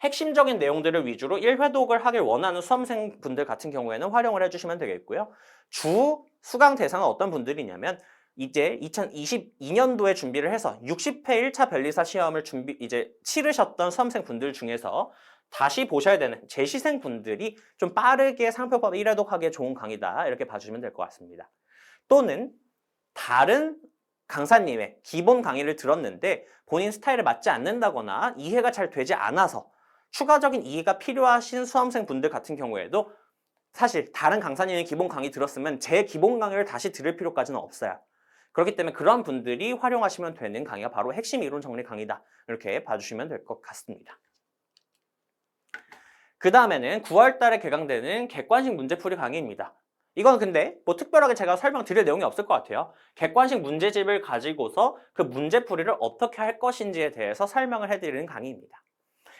핵심적인 내용들을 위주로 1회독을 하길 원하는 수험생분들 같은 경우에는 활용을 해주시면 되겠고요. 주 수강 대상은 어떤 분들이냐면 이제 2022년도에 준비를 해서 60회 1차 변리사 시험을 이제 치르셨던 수험생분들 중에서 다시 보셔야 되는 재시생분들이 좀 빠르게 상표법 1회독하기에 좋은 강의다 이렇게 봐주시면 될 것 같습니다. 또는 다른 강사님의 기본 강의를 들었는데 본인 스타일에 맞지 않는다거나 이해가 잘 되지 않아서 추가적인 이해가 필요하신 수험생 분들 같은 경우에도 사실 다른 강사님의 기본 강의 들었으면 제 기본 강의를 다시 들을 필요까지는 없어요. 그렇기 때문에 그런 분들이 활용하시면 되는 강의가 바로 핵심 이론 정리 강의다. 이렇게 봐주시면 될 것 같습니다. 그 다음에는 9월 달에 개강되는 객관식 문제풀이 강의입니다. 이건 근데 뭐 특별하게 제가 설명드릴 내용이 없을 것 같아요. 객관식 문제집을 가지고서 그 문제풀이를 어떻게 할 것인지에 대해서 설명을 해드리는 강의입니다.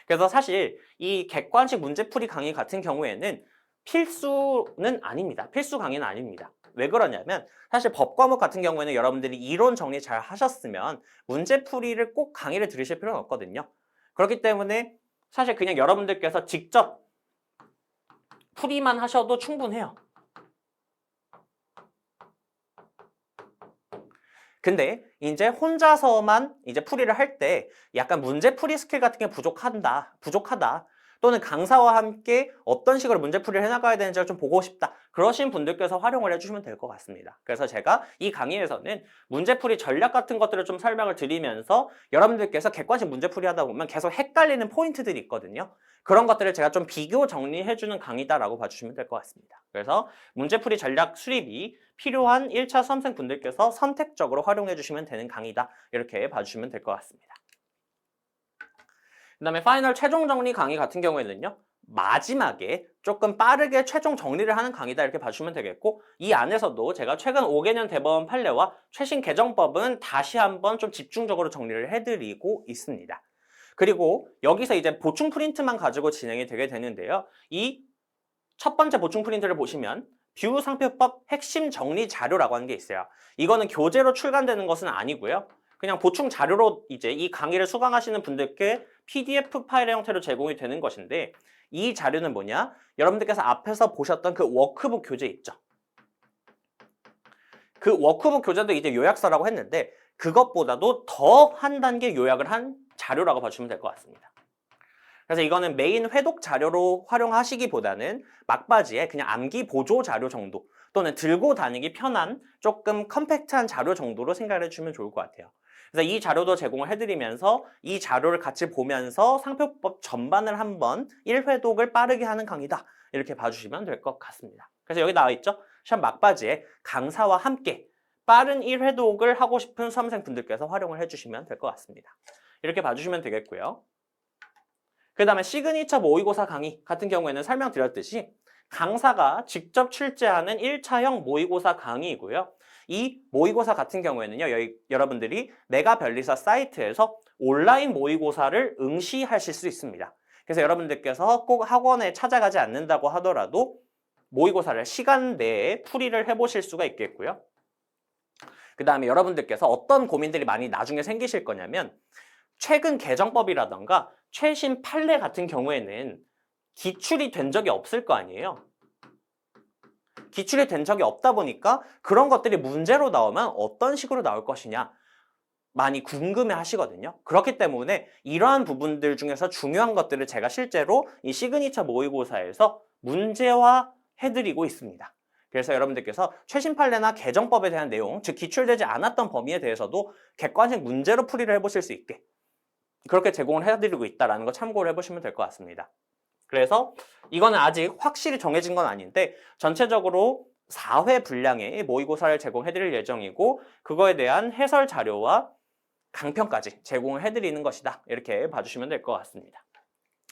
그래서 사실 이 객관식 문제풀이 강의 같은 경우에는 필수는 아닙니다. 필수 강의는 아닙니다. 왜 그러냐면 사실 법 과목 같은 경우에는 여러분들이 이론 정리 잘 하셨으면 문제풀이를 꼭 강의를 들으실 필요는 없거든요. 그렇기 때문에 사실 그냥 여러분들께서 직접 풀이만 하셔도 충분해요. 근데 이제 혼자서만 이제 풀이를 할 때 약간 문제풀이 스킬 같은 게 부족하다. 또는 강사와 함께 어떤 식으로 문제풀이를 해나가야 되는지를 좀 보고 싶다. 그러신 분들께서 활용을 해주시면 될 것 같습니다. 그래서 제가 이 강의에서는 문제풀이 전략 같은 것들을 좀 설명을 드리면서 여러분들께서 객관식 문제풀이 하다 보면 계속 헷갈리는 포인트들이 있거든요. 그런 것들을 제가 좀 비교 정리해주는 강의다라고 봐주시면 될 것 같습니다. 그래서 문제풀이 전략 수립이 필요한 1차 수험생 분들께서 선택적으로 활용해 주시면 되는 강의다. 이렇게 봐주시면 될 것 같습니다. 그 다음에 파이널 최종 정리 강의 같은 경우에는요. 마지막에 조금 빠르게 최종 정리를 하는 강의다 이렇게 봐주시면 되겠고 이 안에서도 제가 최근 5개년 대법원 판례와 최신 개정법은 다시 한번 좀 집중적으로 정리를 해드리고 있습니다. 그리고 여기서 이제 보충 프린트만 가지고 진행이 되게 되는데요. 이 첫 번째 보충 프린트를 보시면 뷰상표법 핵심 정리 자료라고 하는 게 있어요. 이거는 교재로 출간되는 것은 아니고요. 그냥 보충 자료로 이제 이 강의를 수강하시는 분들께 PDF 파일의 형태로 제공이 되는 것인데 이 자료는 뭐냐? 여러분들께서 앞에서 보셨던 그 워크북 교재 있죠? 그 워크북 교재도 이제 요약서라고 했는데 그것보다도 더 한 단계 요약을 한 자료라고 봐주시면 될 것 같습니다. 그래서 이거는 메인 회독 자료로 활용하시기보다는 막바지에 그냥 암기 보조 자료 정도 또는 들고 다니기 편한 조금 컴팩트한 자료 정도로 생각을 해주시면 좋을 것 같아요. 그래서 이 자료도 제공을 해드리면서 이 자료를 같이 보면서 상표법 전반을 한번 1회독을 빠르게 하는 강의다. 이렇게 봐주시면 될 것 같습니다. 그래서 여기 나와 있죠? 시험 막바지에 강사와 함께 빠른 1회독을 하고 싶은 수험생분들께서 활용을 해주시면 될 것 같습니다. 이렇게 봐주시면 되겠고요. 그 다음에 시그니처 모의고사 강의 같은 경우에는 설명드렸듯이 강사가 직접 출제하는 1차형 모의고사 강의이고요. 이 모의고사 같은 경우에는요. 여러분들이 메가별리사 사이트에서 온라인 모의고사를 응시하실 수 있습니다. 그래서 여러분들께서 꼭 학원에 찾아가지 않는다고 하더라도 모의고사를 시간 내에 풀이를 해보실 수가 있겠고요. 그 다음에 여러분들께서 어떤 고민들이 많이 나중에 생기실 거냐면 최근 개정법이라던가 최신 판례 같은 경우에는 기출이 된 적이 없을 거 아니에요. 기출이 된 적이 없다 보니까 그런 것들이 문제로 나오면 어떤 식으로 나올 것이냐 많이 궁금해 하시거든요. 그렇기 때문에 이러한 부분들 중에서 중요한 것들을 제가 실제로 이 시그니처 모의고사에서 문제화 해드리고 있습니다. 그래서 여러분들께서 최신 판례나 개정법에 대한 내용, 즉 기출되지 않았던 범위에 대해서도 객관식 문제로 풀이를 해보실 수 있게 그렇게 제공을 해드리고 있다는 거 참고를 해보시면 될 것 같습니다. 그래서 이거는 아직 확실히 정해진 건 아닌데 전체적으로 4회 분량의 모의고사를 제공해드릴 예정이고 그거에 대한 해설 자료와 강평까지 제공을 해드리는 것이다. 이렇게 봐주시면 될 것 같습니다.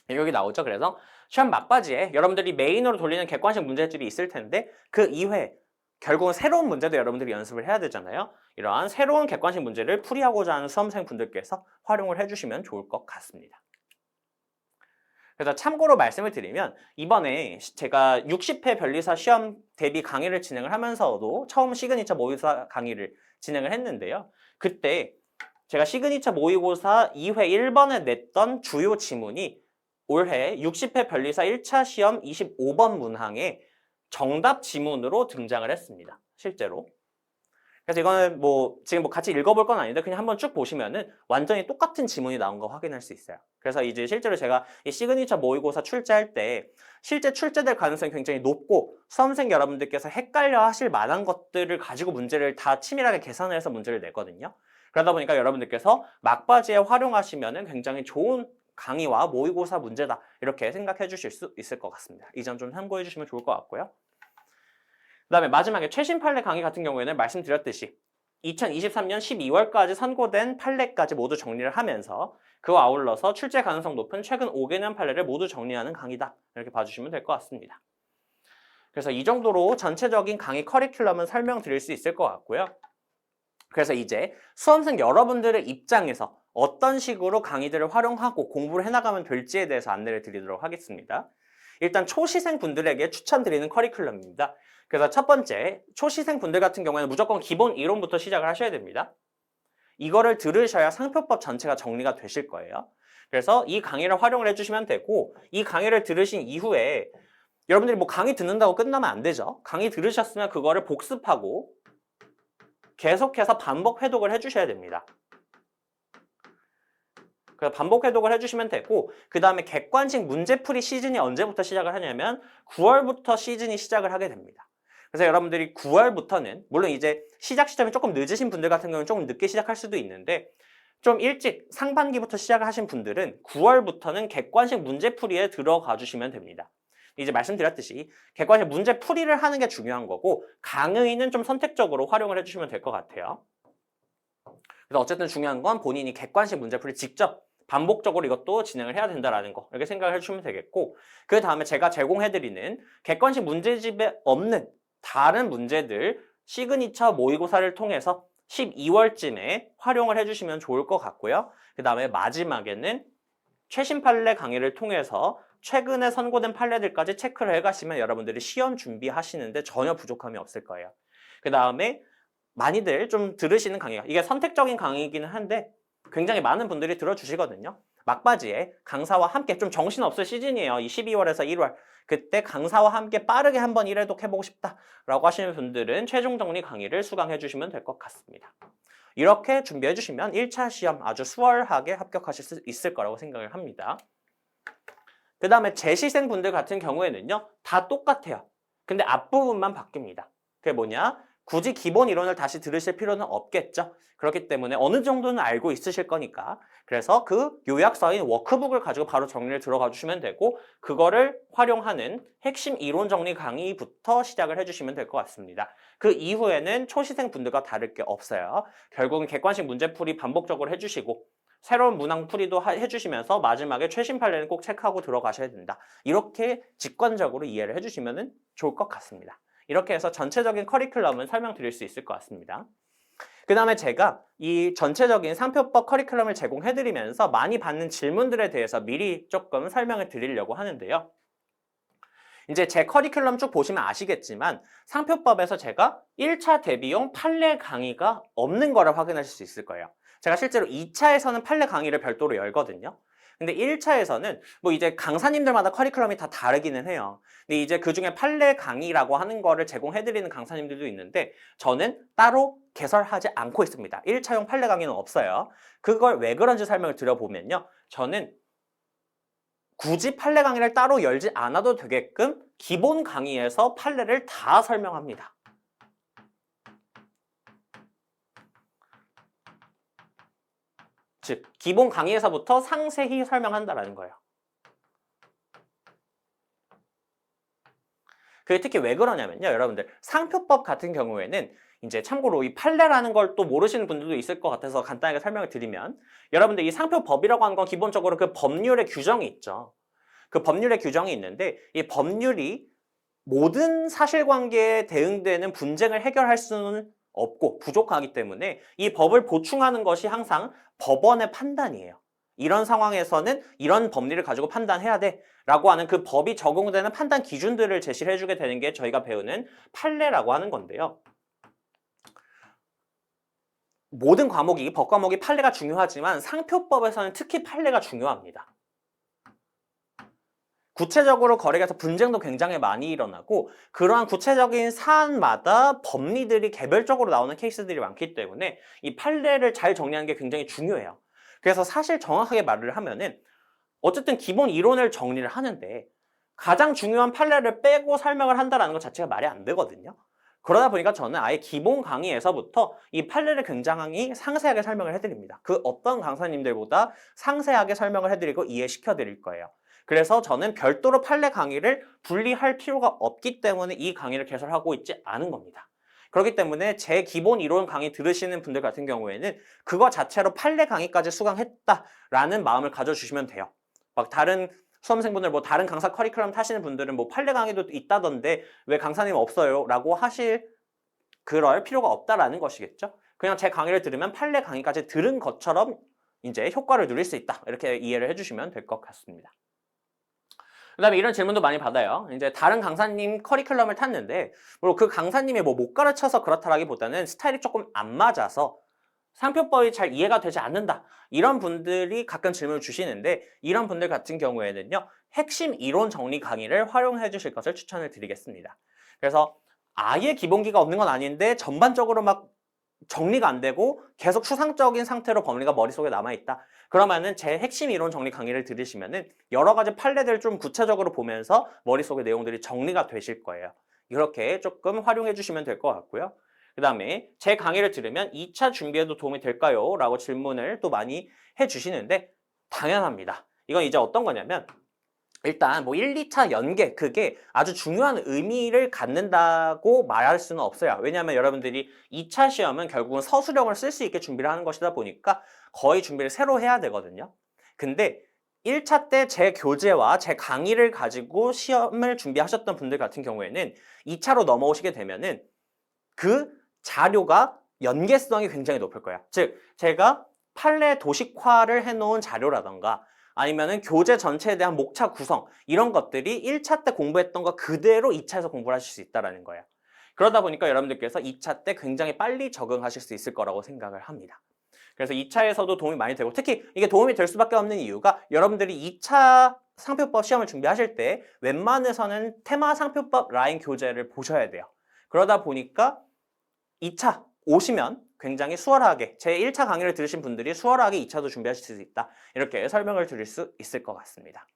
여기 나오죠. 그래서 시험 막바지에 여러분들이 메인으로 돌리는 객관식 문제집이 있을 텐데 그 이외에 결국은 새로운 문제도 여러분들이 연습을 해야 되잖아요. 이러한 새로운 객관식 문제를 풀이하고자 하는 수험생분들께서 활용을 해주시면 좋을 것 같습니다. 그래서 참고로 말씀을 드리면 이번에 제가 60회 변리사 시험 대비 강의를 진행을 하면서도 처음 시그니처 모의고사 강의를 진행을 했는데요. 그때 제가 시그니처 모의고사 2회 1번에 냈던 주요 지문이 올해 60회 변리사 1차 시험 25번 문항에 정답 지문으로 등장을 했습니다. 실제로. 그래서 이거는 뭐 지금 뭐 같이 읽어볼 건 아닌데 그냥 한번 쭉 보시면은 완전히 똑같은 지문이 나온 거 확인할 수 있어요. 그래서 이제 실제로 제가 이 시그니처 모의고사 출제할 때 실제 출제될 가능성이 굉장히 높고 수험생 여러분들께서 헷갈려 하실 만한 것들을 가지고 문제를 다 치밀하게 계산을 해서 문제를 내거든요. 그러다 보니까 여러분들께서 막바지에 활용하시면은 굉장히 좋은 강의와 모의고사 문제다 이렇게 생각해 주실 수 있을 것 같습니다. 이 점 좀 참고해 주시면 좋을 것 같고요. 그 다음에 마지막에 최신 판례 강의 같은 경우에는 말씀드렸듯이 2023년 12월까지 선고된 판례까지 모두 정리를 하면서 그와 아울러서 출제 가능성 높은 최근 5개년 판례를 모두 정리하는 강의다. 이렇게 봐주시면 될 것 같습니다. 그래서 이 정도로 전체적인 강의 커리큘럼은 설명드릴 수 있을 것 같고요. 그래서 이제 수험생 여러분들의 입장에서 어떤 식으로 강의들을 활용하고 공부를 해나가면 될지에 대해서 안내를 드리도록 하겠습니다. 일단 초시생 분들에게 추천드리는 커리큘럼입니다. 그래서 첫 번째, 초시생 분들 같은 경우에는 무조건 기본 이론부터 시작을 하셔야 됩니다. 이거를 들으셔야 상표법 전체가 정리가 되실 거예요. 그래서 이 강의를 활용을 해주시면 되고 이 강의를 들으신 이후에 여러분들이 뭐 강의 듣는다고 끝나면 안 되죠. 강의 들으셨으면 그거를 복습하고 계속해서 반복 회독을 해주셔야 됩니다. 그래서 반복 회독을 해주시면 되고 그 다음에 객관식 문제풀이 시즌이 언제부터 시작을 하냐면 9월부터 시즌이 시작을 하게 됩니다. 그래서 여러분들이 9월부터는 물론 이제 시작 시점이 조금 늦으신 분들 같은 경우는 조금 늦게 시작할 수도 있는데 좀 일찍 상반기부터 시작을 하신 분들은 9월부터는 객관식 문제풀이에 들어가 주시면 됩니다. 이제 말씀드렸듯이 객관식 문제풀이를 하는 게 중요한 거고 강의는 좀 선택적으로 활용을 해주시면 될 것 같아요. 그래서 어쨌든 중요한 건 본인이 객관식 문제풀이 직접 반복적으로 이것도 진행을 해야 된다라는 거 이렇게 생각을 해주시면 되겠고 그 다음에 제가 제공해드리는 객관식 문제집에 없는 다른 문제들 시그니처 모의고사를 통해서 12월쯤에 활용을 해주시면 좋을 것 같고요. 그 다음에 마지막에는 최신 판례 강의를 통해서 최근에 선고된 판례들까지 체크를 해가시면 여러분들이 시험 준비하시는데 전혀 부족함이 없을 거예요. 그 다음에 많이들 좀 들으시는 강의가 이게 선택적인 강의이기는 한데 굉장히 많은 분들이 들어주시거든요. 막바지에 강사와 함께 좀 정신없을 시즌이에요. 이 12월에서 1월 그때 강사와 함께 빠르게 한번 1회독 해보고 싶다라고 하시는 분들은 최종 정리 강의를 수강해 주시면 될 것 같습니다. 이렇게 준비해 주시면 1차 시험 아주 수월하게 합격하실 수 있을 거라고 생각을 합니다. 그 다음에 재시생 분들 같은 경우에는요. 다 똑같아요. 근데 앞부분만 바뀝니다. 그게 뭐냐? 굳이 기본 이론을 다시 들으실 필요는 없겠죠. 그렇기 때문에 어느 정도는 알고 있으실 거니까 그래서 그 요약서인 워크북을 가지고 바로 정리를 들어가 주시면 되고 그거를 활용하는 핵심 이론 정리 강의부터 시작을 해주시면 될 것 같습니다. 그 이후에는 초시생 분들과 다를 게 없어요. 결국은 객관식 문제풀이 반복적으로 해주시고 새로운 문항풀이도 해주시면서 마지막에 최신 판례는 꼭 체크하고 들어가셔야 된다. 이렇게 직관적으로 이해를 해주시면 좋을 것 같습니다. 이렇게 해서 전체적인 커리큘럼은 설명드릴 수 있을 것 같습니다. 그 다음에 제가 이 전체적인 상표법 커리큘럼을 제공해드리면서 많이 받는 질문들에 대해서 미리 조금 설명을 드리려고 하는데요. 이제 제 커리큘럼 쭉 보시면 아시겠지만 상표법에서 제가 1차 대비용 판례 강의가 없는 거를 확인하실 수 있을 거예요. 제가 실제로 2차에서는 판례 강의를 별도로 열거든요. 근데 1차에서는 뭐 이제 강사님들마다 커리큘럼이 다 다르기는 해요. 근데 이제 그중에 판례 강의라고 하는 거를 제공해드리는 강사님들도 있는데 저는 따로 개설하지 않고 있습니다. 1차용 판례 강의는 없어요. 그걸 왜 그런지 설명을 드려보면요. 저는 굳이 판례 강의를 따로 열지 않아도 되게끔 기본 강의에서 판례를 다 설명합니다. 즉, 기본 강의에서부터 상세히 설명한다는 거예요. 그게 특히 왜 그러냐면요. 여러분들, 상표법 같은 경우에는 이제 참고로 이 판례라는 걸 또 모르시는 분들도 있을 것 같아서 간단하게 설명을 드리면 여러분들 이 상표법이라고 하는 건 기본적으로 그 법률의 규정이 있죠. 그 법률의 규정이 있는데 이 법률이 모든 사실관계에 대응되는 분쟁을 해결할 수는 없고 부족하기 때문에 이 법을 보충하는 것이 항상 법원의 판단이에요. 이런 상황에서는 이런 법리를 가지고 판단해야 돼 라고 하는 그 법이 적용되는 판단 기준들을 제시를 해주게 되는 게 저희가 배우는 판례라고 하는 건데요. 모든 과목이 법 과목이 판례가 중요하지만 상표법에서는 특히 판례가 중요합니다. 구체적으로 거래가에서 분쟁도 굉장히 많이 일어나고 그러한 구체적인 사안마다 법리들이 개별적으로 나오는 케이스들이 많기 때문에 이 판례를 잘 정리하는 게 굉장히 중요해요. 그래서 사실 정확하게 말을 하면은 어쨌든 기본 이론을 정리를 하는데 가장 중요한 판례를 빼고 설명을 한다는 것 자체가 말이 안 되거든요. 그러다 보니까 저는 아예 기본 강의에서부터 이 판례를 굉장히 상세하게 설명을 해드립니다. 그 어떤 강사님들보다 상세하게 설명을 해드리고 이해시켜 드릴 거예요. 그래서 저는 별도로 판례 강의를 분리할 필요가 없기 때문에 이 강의를 개설하고 있지 않은 겁니다. 그렇기 때문에 제 기본 이론 강의 들으시는 분들 같은 경우에는 그거 자체로 판례 강의까지 수강했다라는 마음을 가져주시면 돼요. 막 다른 수험생분들 뭐 다른 강사 커리큘럼 타시는 분들은 뭐 판례 강의도 있다던데 왜 강사님 없어요? 라고 하실 그럴 필요가 없다라는 것이겠죠. 그냥 제 강의를 들으면 판례 강의까지 들은 것처럼 이제 효과를 누릴 수 있다. 이렇게 이해를 해주시면 될 것 같습니다. 그 다음에 이런 질문도 많이 받아요. 이제 다른 강사님 커리큘럼을 탔는데 물론 그 강사님이 뭐 못 가르쳐서 그렇다라기보다는 스타일이 조금 안 맞아서 상표법이 잘 이해가 되지 않는다. 이런 분들이 가끔 질문을 주시는데 이런 분들 같은 경우에는요. 핵심 이론 정리 강의를 활용해 주실 것을 추천을 드리겠습니다. 그래서 아예 기본기가 없는 건 아닌데 전반적으로 막 정리가 안 되고 계속 추상적인 상태로 법리가 머릿속에 남아있다. 그러면은 제 핵심 이론 정리 강의를 들으시면은 여러 가지 판례들을 좀 구체적으로 보면서 머릿속의 내용들이 정리가 되실 거예요. 이렇게 조금 활용해 주시면 될 것 같고요. 그 다음에 제 강의를 들으면 2차 준비에도 도움이 될까요? 라고 질문을 또 많이 해주시는데 당연합니다. 이건 이제 어떤 거냐면 일단 뭐 1, 2차 연계 그게 아주 중요한 의미를 갖는다고 말할 수는 없어요. 왜냐하면 여러분들이 2차 시험은 결국은 서술형을 쓸 수 있게 준비를 하는 것이다 보니까 거의 준비를 새로 해야 되거든요. 근데 1차 때 제 교재와 제 강의를 가지고 시험을 준비하셨던 분들 같은 경우에는 2차로 넘어오시게 되면은 그 자료가 연계성이 굉장히 높을 거예요. 즉 제가 판례 도식화를 해놓은 자료라던가 아니면은 교재 전체에 대한 목차 구성 이런 것들이 1차 때 공부했던 거 그대로 2차에서 공부를 하실 수 있다는 거예요. 그러다 보니까 여러분들께서 2차 때 굉장히 빨리 적응하실 수 있을 거라고 생각을 합니다. 그래서 2차에서도 도움이 많이 되고 특히 이게 도움이 될 수밖에 없는 이유가 여러분들이 2차 상표법 시험을 준비하실 때 웬만해서는 테마 상표법 라인 교재를 보셔야 돼요. 그러다 보니까 2차 오시면 굉장히 수월하게 제 1차 강의를 들으신 분들이 수월하게 2차도 준비하실 수 있다. 이렇게 설명을 드릴 수 있을 것 같습니다.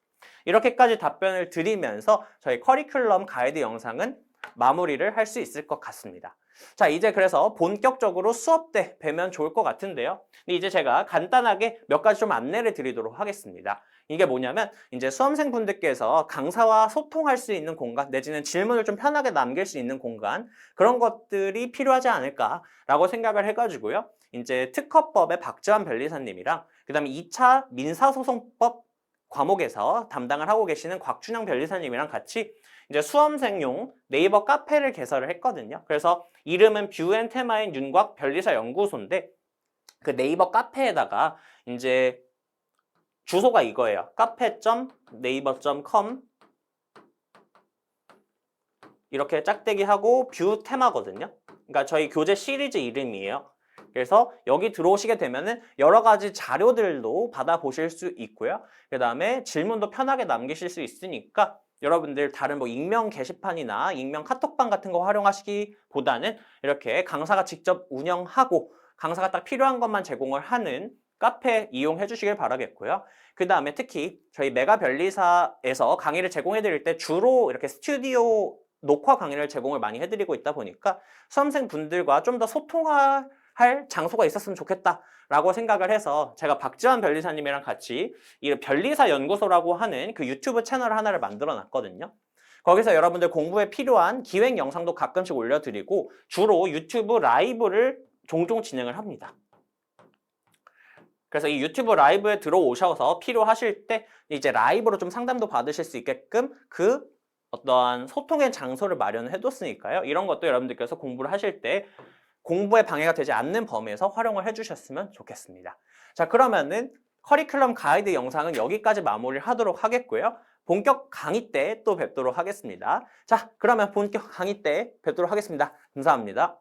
이렇게까지 답변을 드리면서 저희 커리큘럼 가이드 영상은 마무리를 할 수 있을 것 같습니다. 자, 이제 그래서 본격적으로 수업 때 뵈면 좋을 것 같은데요. 이제 제가 간단하게 몇 가지 좀 안내를 드리도록 하겠습니다. 이게 뭐냐면 이제 수험생분들께서 강사와 소통할 수 있는 공간 내지는 질문을 좀 편하게 남길 수 있는 공간 그런 것들이 필요하지 않을까라고 생각을 해가지고요. 이제 특허법의 박지환 변리사님이랑 그 다음에 2차 민사소송법 과목에서 담당을 하고 계시는 곽준영 변리사님이랑 같이 이제 수험생용 네이버 카페를 개설을 했거든요. 그래서 이름은 뷰앤테마인 윤곽 변리사 연구소인데 그 네이버 카페에다가 이제 주소가 이거예요. 카페.네이버.com 이렇게 짝대기하고 뷰 테마거든요. 그러니까 저희 교재 시리즈 이름이에요. 그래서 여기 들어오시게 되면은 여러 가지 자료들도 받아보실 수 있고요. 그 다음에 질문도 편하게 남기실 수 있으니까 여러분들 다른 뭐 익명 게시판이나 익명 카톡방 같은 거 활용하시기보다는 이렇게 강사가 직접 운영하고 강사가 딱 필요한 것만 제공을 하는 카페 이용해 주시길 바라겠고요. 그 다음에 특히 저희 메가 변리사에서 강의를 제공해 드릴 때 주로 이렇게 스튜디오 녹화 강의를 제공을 많이 해드리고 있다 보니까 수험생분들과 좀 더 소통할 장소가 있었으면 좋겠다라고 생각을 해서 제가 박지환 변리사님이랑 같이 이 변리사 연구소라고 하는 그 유튜브 채널 하나를 만들어 놨거든요. 거기서 여러분들 공부에 필요한 기획 영상도 가끔씩 올려드리고 주로 유튜브 라이브를 종종 진행을 합니다. 그래서 이 유튜브 라이브에 들어오셔서 필요하실 때 이제 라이브로 좀 상담도 받으실 수 있게끔 그 어떠한 소통의 장소를 마련해 뒀으니까요. 이런 것도 여러분들께서 공부를 하실 때 공부에 방해가 되지 않는 범위에서 활용을 해주셨으면 좋겠습니다. 자, 그러면은 커리큘럼 가이드 영상은 여기까지 마무리를 하도록 하겠고요. 본격 강의 때 또 뵙도록 하겠습니다. 자, 그러면 본격 강의 때 뵙도록 하겠습니다. 감사합니다.